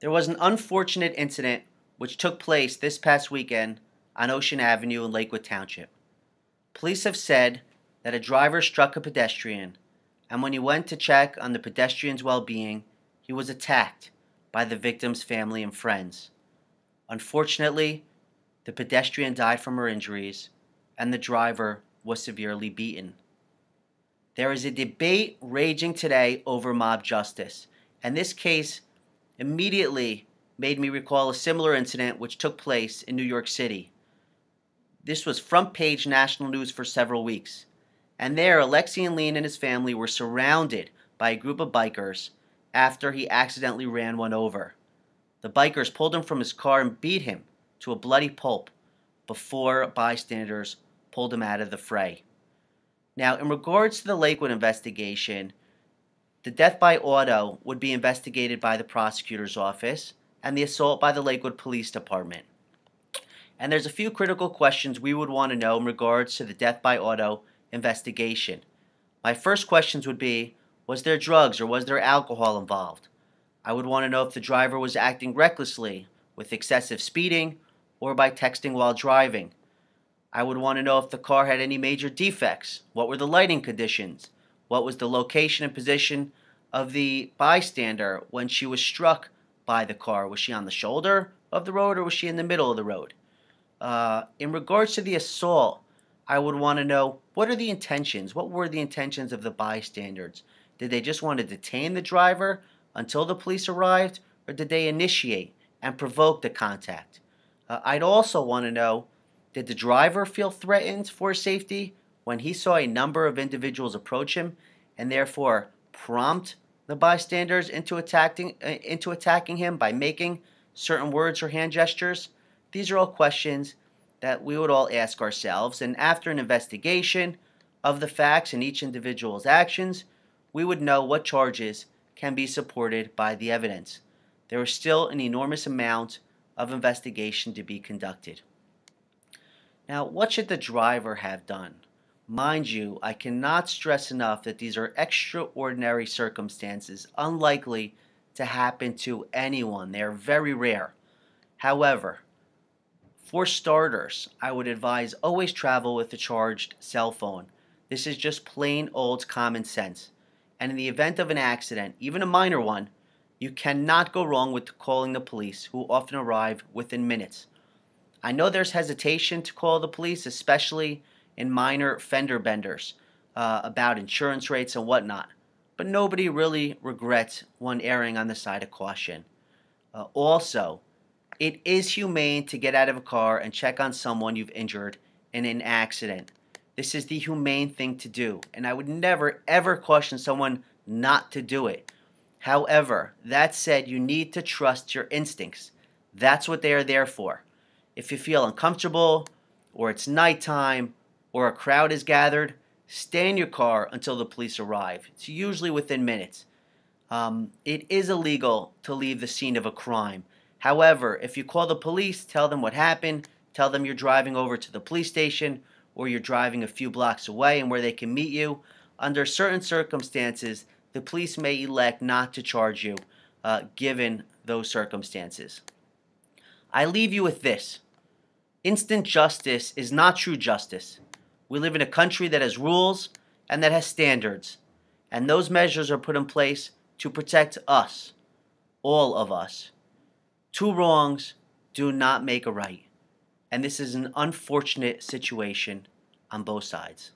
There was an unfortunate incident which took place this past weekend on Ocean Avenue in Lakewood Township. Police have said that a driver struck a pedestrian, and when he went to check on the pedestrian's well being, he was attacked by the victim's family and friends. Unfortunately, the pedestrian died from her injuries, and the driver was severely beaten. There is a debate raging today over mob justice, and this case immediately made me recall a similar incident which took place in New York City. This was front page national news for several weeks, and there Alexi and Lean and his family were surrounded by a group of bikers after he accidentally ran one over. The bikers pulled him from his car and beat him to a bloody pulp before bystanders pulled him out of the fray. Now, in regards to the Lakewood investigation, the death by auto would be investigated by the prosecutor's office and the assault by the Lakewood Police Department. And there's a few critical questions we would want to know in regards to the death by auto investigation. My first questions would be, was there drugs or was there alcohol involved? I would want to know if the driver was acting recklessly with excessive speeding or by texting while driving. I would want to know if the car had any major defects. What were the lighting conditions? What was the location and position of the bystander when she was struck by the car? Was she on the shoulder of the road or was she in the middle of the road? In regards to the assault, I would want to know, what are the intentions? What were the intentions of the bystanders? Did they just want to detain the driver until the police arrived, or did they initiate and provoke the contact? I'd also want to know, did the driver feel threatened for his safety when he saw a number of individuals approach him and therefore prompt the bystanders into attacking him by making certain words or hand gestures? These are all questions that we would all ask ourselves, and after an investigation of the facts and each individual's actions, we would know what charges can be supported by the evidence. There is still an enormous amount of investigation to be conducted. Now, what should the driver have done? Mind you, I cannot stress enough that these are extraordinary circumstances, unlikely to happen to anyone. They are very rare. However, for starters, I would advise always travel with a charged cell phone. This is just plain old common sense. And in the event of an accident, even a minor one, you cannot go wrong with calling the police, who often arrive within minutes. I know there's hesitation to call the police, especially in minor fender benders, about insurance rates and whatnot, but nobody really regrets one erring on the side of caution. Also, it is humane to get out of a car and check on someone you've injured in an accident. This is the humane thing to do, and I would never ever caution someone not to do it. However, that said, you need to trust your instincts. That's what they are there for. If you feel uncomfortable, or it's nighttime, or a crowd is gathered, stay in your car until the police arrive. It's usually within minutes. It is illegal to leave the scene of a crime. However, if you call the police, tell them what happened, tell them you're driving over to the police station, or you're driving a few blocks away and where they can meet you. Under certain circumstances, the police may elect not to charge you, given those circumstances. I leave you with this. Instant justice is not true justice. We live in a country that has rules and that has standards, and those measures are put in place to protect us, all of us. Two wrongs do not make a right, and this is an unfortunate situation on both sides.